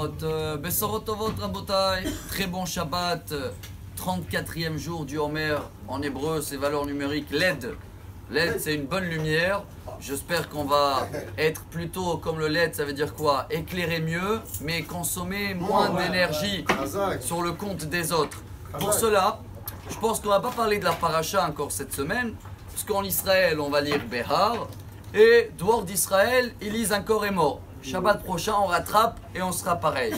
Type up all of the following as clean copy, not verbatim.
Bessorot Tovot Rabotai, très bon Shabbat, 34e jour du Homer, en hébreu c'est valeur numérique LED. LED c'est une bonne lumière, j'espère qu'on va être plutôt comme le LED, ça veut dire quoi? Éclairer mieux, mais consommer moins d'énergie sur le compte des autres. Pour cela, je pense qu'on ne va pas parler de la paracha encore cette semaine, parce qu'en Israël on va lire Behar, et dehors d'Israël ils lisent encore et mort. Shabbat prochain, on rattrape et on sera pareil.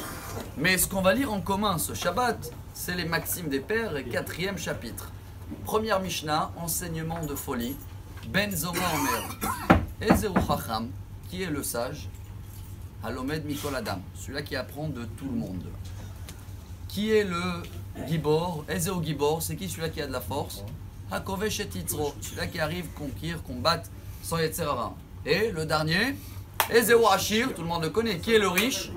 Mais ce qu'on va lire en commun ce Shabbat, c'est les Maximes des Pères, 4e chapitre. Première Mishnah, enseignement de folie. Ben Zoma Omer, Ezeu Chacham, qui est le sage, Halomed Mikol Adam, celui-là qui apprend de tout le monde. Qui est le Gibor, Ezeu Gibor, c'est qui celui-là qui a de la force? Hakovesh et Titzro, celui-là qui arrive, conquérir, combattre sans Yetzer Hara. Et le dernier, Ezeu Ashir, tout le monde le connaît, qui est le riche,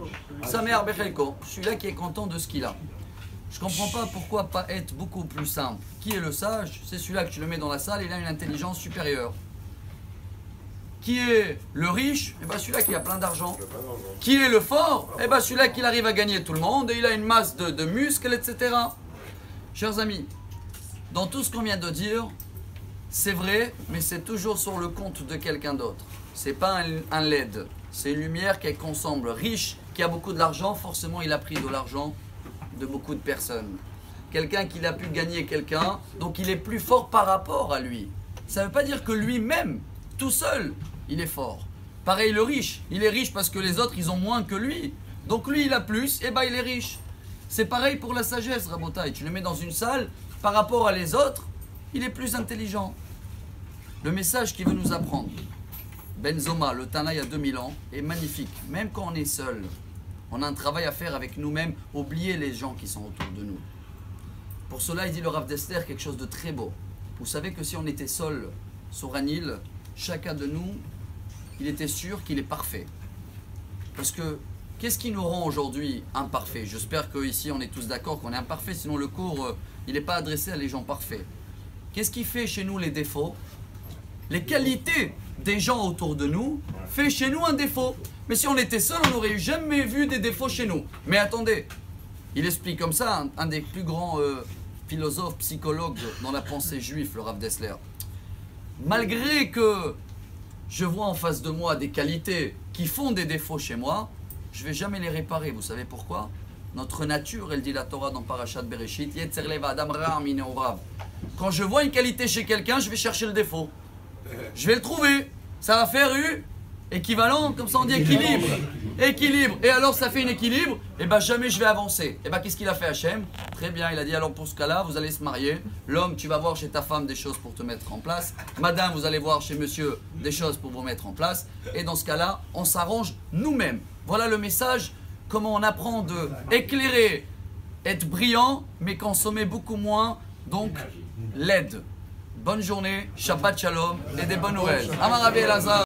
Samer Bechelko, celui-là qui est content de ce qu'il a. Je ne comprends pas pourquoi pas être beaucoup plus simple. Qui est le sage? C'est celui-là que tu le mets dans la salle, il a une intelligence supérieure. Qui est le riche? Eh ben celui-là qui a plein d'argent. Qui est le fort? Eh ben celui-là qui arrive à gagner tout le monde et il a une masse de muscles, etc. Chers amis, dans tout ce qu'on vient de dire, c'est vrai, mais c'est toujours sur le compte de quelqu'un d'autre. C'est pas un LED, c'est une lumière qui consomme. Riche, qui a beaucoup de l'argent, forcément il a pris de l'argent de beaucoup de personnes. Quelqu'un qui a pu gagner quelqu'un, donc il est plus fort par rapport à lui. Ça ne veut pas dire que lui-même, tout seul, il est fort. Pareil le riche, il est riche parce que les autres ils ont moins que lui. Donc lui il a plus, et ben il est riche. C'est pareil pour la sagesse, Rabotai. Tu le mets dans une salle, par rapport à les autres, il est plus intelligent. Le message qu'il veut nous apprendre, Ben Zoma, le Tana il y a 2000 ans, est magnifique. Même quand on est seul, on a un travail à faire avec nous-mêmes, oublier les gens qui sont autour de nous. Pour cela, il dit le Rav Dessler quelque chose de très beau. Vous savez que si on était seul sur un île, chacun de nous, il était sûr qu'il est parfait. Parce que, qu'est-ce qui nous rend aujourd'hui imparfaits? J'espère qu'ici on est tous d'accord qu'on est imparfait, sinon le cours, il n'est pas adressé à les gens parfaits. Qu'est-ce qui fait chez nous les défauts? Les qualités des gens autour de nous fait chez nous un défaut. Mais si on était seul, on n'aurait jamais vu des défauts chez nous. Mais attendez, il explique comme ça, un des plus grands philosophes, psychologues dans la pensée juive, le Rav Dessler. Malgré que je vois en face de moi des qualités qui font des défauts chez moi, je ne vais jamais les réparer. Vous savez pourquoi? Notre nature, elle dit la Torah dans Parashat Bereshit, Yetzer Lev Adam Ra Mine Orav. Quand je vois une qualité chez quelqu'un, je vais chercher le défaut. Je vais le trouver. Ça va faire équivalent, comme ça on dit équilibre. Équilibre. Et alors ça fait un équilibre, et bien jamais je vais avancer. Et bien qu'est-ce qu'il a fait Hachem? Très bien, il a dit alors pour ce cas-là, vous allez se marier. L'homme, tu vas voir chez ta femme des choses pour te mettre en place. Madame, vous allez voir chez monsieur des choses pour vous mettre en place. Et dans ce cas-là, on s'arrange nous-mêmes. Voilà le message, comment on apprend de éclairer, être brillant, mais consommer beaucoup moins, donc LED. Bonne journée, Shabbat Shalom et des bonnes nouvelles. Amar Rabbi Elazar.